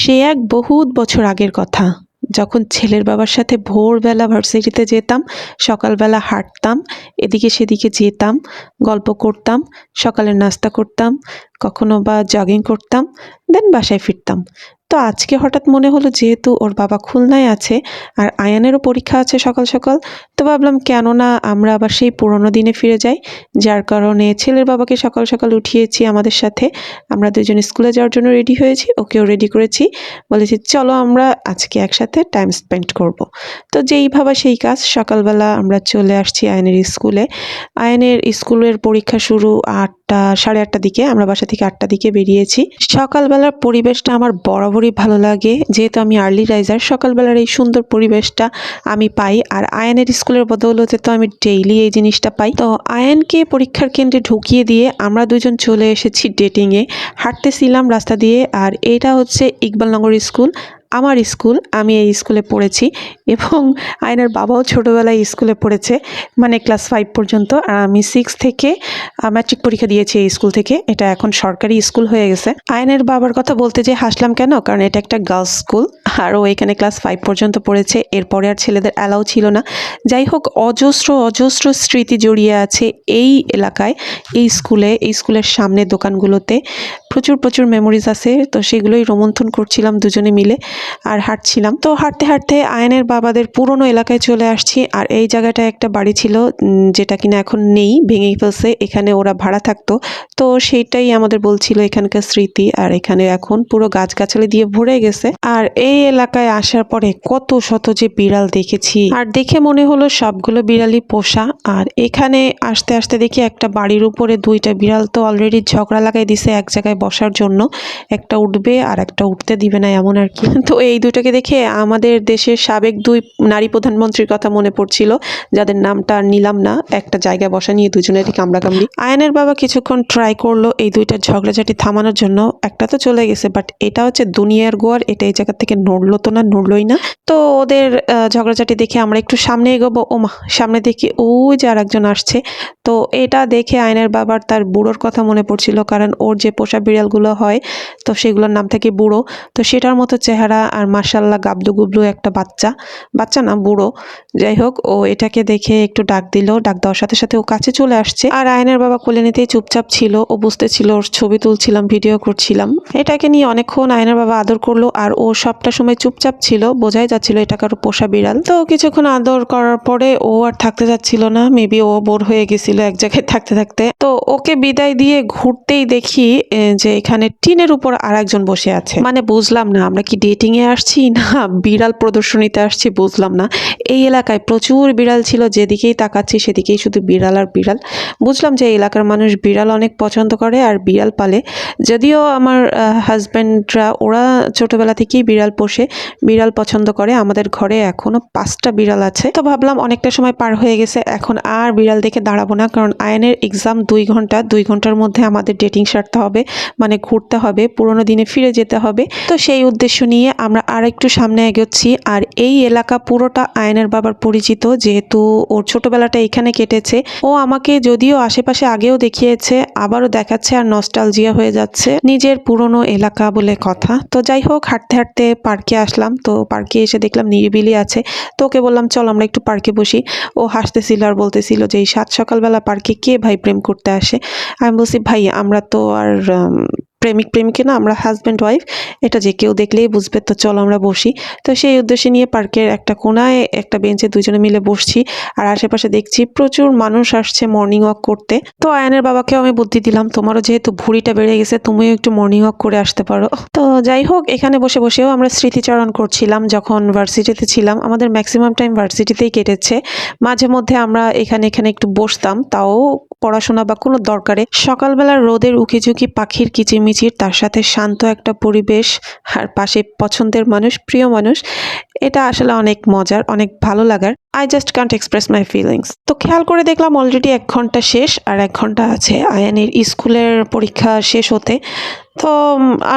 সে এক বহুত বছর আগের কথা, যখন ছেলের বাবার সাথে ভোরবেলা ভার্সিটিতে যেতাম, সকালবেলা হাঁটতাম, এদিকে সেদিকে যেতাম, গল্প করতাম, সকালের নাস্তা করতাম, কখনো বা জগিং করতাম, দেন বাসায় ফিরতাম। তো আজকে হঠাৎ মনে হলো যেহেতু ওর বাবা খুলনায় আছে আর আয়ানেরও পরীক্ষা আছে সকাল সকাল, তো ভাবলাম কেন না আমরা আবার সেই পুরোনো দিনে ফিরে যাই। যার কারণে ছেলের বাবাকে সকাল সকাল উঠিয়েছি আমাদের সাথে, আমরা দুজন স্কুলে যাওয়ার জন্য রেডি হয়েছি, ওকেও রেডি করেছি, বলেছি চলো আমরা আজকে একসাথে টাইম স্পেন্ড করব। তো যেই ভাবা সেই কাজ, সকালবেলা আমরা চলে আসছি আয়নের স্কুলে। আয়নের স্কুলের পরীক্ষা শুরু 8টা, 8:30টার দিকে, আমরা বাসা থেকে 8টার দিকে বেরিয়েছি। সকালবেলার পরিবেশটা আমার বরাবরই ভালো লাগে, যেহেতু আমি আর্লি রাইজার, সকালবেলার এই সুন্দর পরিবেশটা আমি পাই। আর আয়নের স্কুলের বদৌলতে তো আমি ডেইলি এই জিনিসটা পাই। তো আয়নকে পরীক্ষার কেন্দ্রে ঢুকিয়ে দিয়ে আমরা দুজন চলে এসেছি ডেটিংয়ে। হাঁটতেছিলাম রাস্তা দিয়ে, আর এটা হচ্ছে ইকবালনগর স্কুল, আমার স্কুল, আমি এই স্কুলে পড়েছি এবং আয়নের বাবাও ছোটোবেলায় স্কুলে পড়েছে, মানে ক্লাস 5 পর্যন্ত। আর আমি 6 থেকে ম্যাট্রিক পরীক্ষা দিয়েছি এই স্কুল থেকে, এটা এখন সরকারি স্কুল হয়ে গেছে। আয়নের বাবার কথা বলতে যে হাসলাম কেন, কারণ এটা একটা গার্লস স্কুল আর ও এখানে ক্লাস 5 পর্যন্ত পড়েছে, এরপরে আর ছেলেদের অ্যালাউ ছিল না। যাই হোক, অজস্র অজস্র স্মৃতি জড়িয়ে আছে এই এলাকায়, এই স্কুলে, এই স্কুলের সামনে দোকানগুলোতে প্রচুর প্রচুর মেমোরিজ আছে। তো সেগুলোই রোমন্থন করছিলাম দুজনে মিলে আর হাঁটছিলাম। তো হাঁটতে হাঁটতে আয়নের বাবাদের পুরনো এলাকায় চলে আসছি। আর এই জায়গাটায় একটা বাড়ি ছিল যেটা কিনা এখন নেই, ভেঙেই ফেলছে, এখানে ওরা ভাড়া থাকতো। তো সেইটাই আমাদের বলছিল এখানকার স্মৃতি। আর এখানে এখন পুরো গাছগাছালি দিয়ে ভরে গেছে। আর এই এলাকায় আসার পরে কত শত যে বিড়াল দেখেছি, আর দেখে মনে হলো সবগুলো বিড়ালই পোষা। আর এখানে আসতে আসতে দেখি একটা বাড়ির উপরে 2টা বিড়াল তো অলরেডি ঝগড়া লাগাই দিছে এক জায়গায় বসার জন্য, একটা উঠবে আর একটা উঠতে দিবে না, এমন আর কি। তো এই দুটোকে দেখে আমাদের দেশের সাবেক 2 নারী প্রধানমন্ত্রীর কথা মনে পড়ছিল, যাদের নামটা আর নিলাম না। একটা জায়গায় বসা নিয়ে দুজনেরই কামড়াকামড়ি। আয়নের বাবা কিছুক্ষণ ট্রাই করলো এই 2টার ঝগড়াঝাটি থামানোর জন্য, একটা তো চলে গেছে, বাট এটা হচ্ছে দুনিয়ার গোয়ার, এটা এই জায়গা থেকে নড়লো তো না, নড়লোই না। তো ওদের ঝগড়াঝাটি দেখে আমরা একটু সামনে এগোবো, ওমা সামনে দেখি ওই যে আর একজন আসছে। তো এটা দেখে আয়নের বাবার তার বুড়োর কথা মনে পড়ছিল, কারণ ওর যে পোষা বিড়ালগুলো হয় তো সেগুলোর নাম থাকে বুড়ো। তো সেটার মতো চেহারা, আর মাশাল্লাহ গাবলু গুবলু একটা বাচ্চা, বাচ্চা না বুড়ো, যাই হোক, ও এটাকে দেখে একটু ডাক দিল, ডাক দেওয়ার সাথে সাথে ও কাছে চলে আসছে। আর আয়নের বাবা কোলে নিতেই চুপচাপ ছিল, ও বুঝতেছিল ওর ছবি তুলছিলাম, ভিডিও করছিলাম। এটাকে নিয়ে অনেকক্ষণ আয়নের বাবা আদর করলো, আর ও সবটা সময় চুপচাপ ছিল, বোঝাই যাচ্ছিল এটা কারো পোষা বিড়াল। তো কিছুক্ষণ আদর করার পরে ও আর থাকতে যাচ্ছিল না, মেবি ও বোর হয়ে গেছিল এক জায়গায় থাকতে থাকতে। তো ওকে বিদায় দিয়ে ঘুরতেই দেখি যে এখানে টিনের উপর আর একজন বসে আছে। মানে বুঝলাম না আমরা কি ডেটিং এ আসছি না বিড়াল প্রদর্শনীতে আসছি, বুঝলাম না। এই এলাকায় প্রচুর বিড়াল ছিল, যেদিকেই তাকাচ্ছি সেদিকেই শুধু বিড়াল আর বিড়াল। বুঝলাম যে এই এলাকার মানুষ বিড়াল অনেক পছন্দ করে আর বিড়াল পালে। যদিও আমার হাজব্যান্ডরা ওরা ছোটবেলা থেকেই বিড়াল পোষে, বিড়াল পছন্দ করে। আমাদের ঘরে এখনো 5টা বিড়াল আছে। তো ভাবলাম অনেকটা সময় পার হয়ে গেছে, এখন আর বিড়াল দেখে দাঁড়াবো না, কারণ আয়নের এক্সাম 2 ঘন্টা, 2 ঘন্টার মধ্যে আমাদের ডেটিং সারতে হবে, মানে ঘুরতে হবে, পুরোনো দিনে ফিরে যেতে হবে। তো সেই উদ্দেশ্য নিয়ে আমরা আর একটু সামনে এগোচ্ছি। আর এই এলাকা পুরোটা আয়নের বাবার পরিচিত, যেহেতু ওর ছোটবেলাটা এখানে কেটেছে। ও আমাকে যদিও আশেপাশে আগেও দেখিয়েছে, আবারও দেখাচ্ছে, আর নস্টালজিয়া হয়ে যাচ্ছে, নিজের পুরনো এলাকা বলে কথা। তো যাই হোক, হাঁটতে হাঁটতে পার্কে আসলাম। তো পার্কে এসে দেখলাম নিরিবিলি আছে, তো ওকে বললাম চল আমরা একটু পার্কে বসি। ও হাসতেছিল আর বলতেছিল যে এই 7 সকালবেলা পার্কে কে ভাই প্রেম করতে আসে। আমি বলছি ভাই আমরা তো আর প্রেমিক প্রেমিকা না, আমরা হাজব্যান্ড ওয়াইফ, এটা যে কেউ দেখলেই বুঝবে, তো চলো আমরা বসি। তো সেই উদ্দেশ্যে নিয়ে পার্কের একটা কোনায় একটা বেঞ্চে দুজনে মিলে বসছি, আর আশেপাশে দেখছি প্রচুর মানুষ আসছে মর্নিং ওয়াক করতে। তো আয়নের বাবাকেও আমি বুদ্ধি দিলাম, তোমারও যেহেতু ভুঁড়িটা বেড়ে গেছে, তুমিও একটু মর্নিং ওয়াক করে আসতে পারো। তো যাই হোক, এখানে বসে বসেও আমরা স্মৃতিচারণ করছিলাম। যখন ভার্সিটিতে ছিলাম, আমাদের ম্যাক্সিমাম টাইম ভার্সিটিতেই কেটেছে, মাঝে মধ্যে আমরা এখানে এখানে একটু বসতাম, তাও পড়াশোনা বা কোনো দরকারে। সকালবেলার রোদের উকিঝুঁকি, পাখির কিচিরমিচির, তার সাথে শান্ত একটা পরিবেশ, আর পাশে পছন্দের মানুষ, প্রিয় মানুষ, এটা আসলে অনেক মজার, অনেক ভালো লাগার। I just Kant express my feelings. তো খেয়াল করে দেখলাম অলরেডি 1 ঘন্টা শেষ, আর 1 ঘন্টা আছে আয়ানের স্কুলের পরীক্ষা শেষ হতে। তো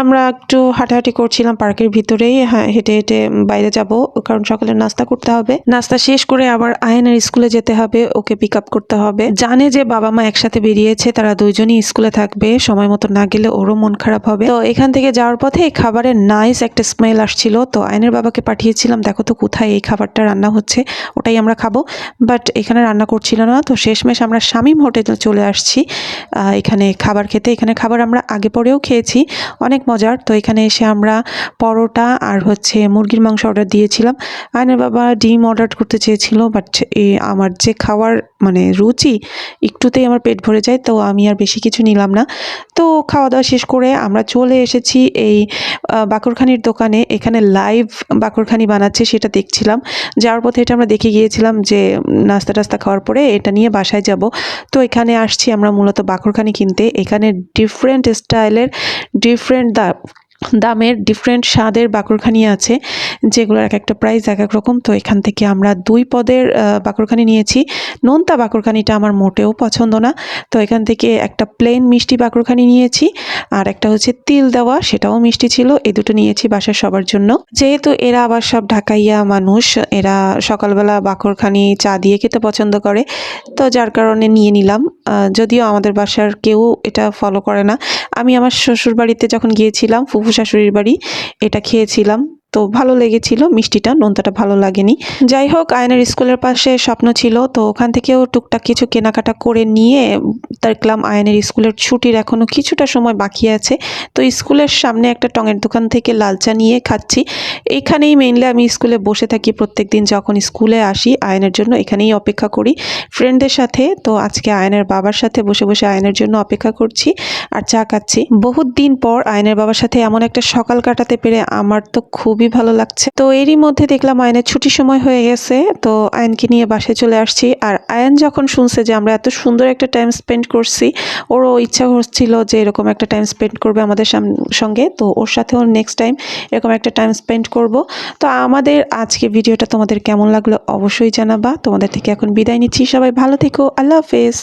আমরা একটু হাঁটাহাঁটি করছিলাম পার্কের ভিতরেই, হ্যাঁ, হেঁটে হেঁটে বাইরে যাব, কারণ সকালে নাস্তা করতে হবে। নাস্তা শেষ করে আবার আয়নের স্কুলে যেতে হবে, ওকে পিক আপ করতে হবে। জানে যে বাবা মা একসাথে বেরিয়েছে, তারা দুইজনই স্কুলে থাকবে, সময় মতো না গেলে ওরও মন খারাপ হবে। তো এখান থেকে যাওয়ার পথে খাবারের নাইস একটা স্মেল আসছিল, তো আয়নের বাবাকে পাঠিয়েছিলাম, দেখো তো কোথায় এই খাবারটা রান্না হচ্ছে, ওটাই আমরা খাবো। বাট এখানে রান্না করছিল না, তো শেষমেশ আমরা শামীম হোটেলে চলে আসছি এখানে খাবার খেতে। এখানে খাবার আমরা আগে পরেও খেয়েছি, অনেক মজার। তো এখানে এসে আমরা পরোটা আর হচ্ছে মুরগির মাংস অর্ডার দিয়েছিলাম। আয়নের বাবা ডিম অর্ডার করতে চেয়েছিল, বাট আমার যে খাওয়ার মানে রুচি, একটুতেই আমার পেট ভরে যায়, তো আমি আর বেশি কিছু নিলাম না। তো খাওয়া দাওয়া শেষ করে আমরা চলে এসেছি এই বাকরখানির দোকানে। এখানে লাইভ বাকরখানি বানাচ্ছে, সেটা দেখছিলাম। যাওয়ার পথে এটা আমরা দেখে গিয়েছিলাম যে নাস্তা টাস্তা খাওয়ার পরে এটা নিয়ে বাসায় যাব। তো এখানে আসছি আমরা মূলত বাকরখানি কিনতে। এখানে ডিফারেন্ট স্টাইলের, ডিফারেন্ট দামের, ডিফারেন্ট স্বাদের বাকরখানি আছে, যেগুলোর এক একটা প্রাইস এক এক রকম। তো এখান থেকে আমরা 2 পদের বাকরখানি নিয়েছি। নোনতা বাকরখানিটা আমার মোটেও পছন্দ না, তো এখান থেকে একটা প্লেন মিষ্টি বাকরখানি নিয়েছি, আর একটা হচ্ছে তিল দেওয়া, সেটাও মিষ্টি ছিল। এই দুটো নিয়েছি বাসার সবার জন্য। যেহেতু এরা আবার সব ঢাকাইয়া মানুষ, এরা সকালবেলা বাকরখানি চা দিয়ে খেতে পছন্দ করে, তো যার কারণে নিয়ে নিলাম। যদিও আমাদের বাসার কেউ এটা ফলো করে না। আমি আমার শ্বশুর বাড়িতে যখন গিয়েছিলাম, ফুফু শাশুড়ির বাড়ি, এটা খেয়েছিলাম, তো ভালো লেগেছিল। মিষ্টিটা, নোনতাটা ভালো লাগেনি। যাই হোক, আয়নের স্কুলের পাশে স্বপ্ন ছিল, তো ওখান থেকেও টুকটাক কিছু কেনাকাটা করে নিয়ে দেখলাম আয়নের স্কুলের ছুটির এখনও কিছুটা সময় বাকি আছে। তো স্কুলের সামনে একটা টঙের দোকান থেকে লাল চা নিয়ে খাচ্ছি। এখানেই মেইনলি আমি স্কুলে বসে থাকি প্রত্যেক দিন, যখন স্কুলে আসি আয়নের জন্য এখানেই অপেক্ষা করি ফ্রেন্ডদের সাথে। তো আজকে আয়নের বাবার সাথে বসে বসে আয়নের জন্য অপেক্ষা করছি আর চা খাচ্ছি। বহুত দিন পর আয়নের বাবার সাথে এমন একটা সকাল কাটাতে পেরে আমার তো খুবই ভালো লাগছে। তো এরই মধ্যে দেখলাম আয়নের ছুটির সময় হয়ে গেছে, তো আয়নকে নিয়ে বাসায় চলে আসছি। আর আয়ন যখন শুনছে যে আমরা এত সুন্দর একটা টাইম স্পেন্ড করছি, ওরও ইচ্ছা হচ্ছিল যে এরকম একটা টাইম স্পেন্ড করবে আমাদের সঙ্গে। তো ওর সাথেও নেক্সট টাইম এরকম একটা টাইম স্পেন্ড করব। তো আমাদের আজকে ভিডিওটা তোমাদের কেমন লাগলো অবশ্যই জানাবা। তোমাদের থেকে এখন বিদায় নিচ্ছি, সবাই ভালো থেকো, আল্লাহ হাফেজ।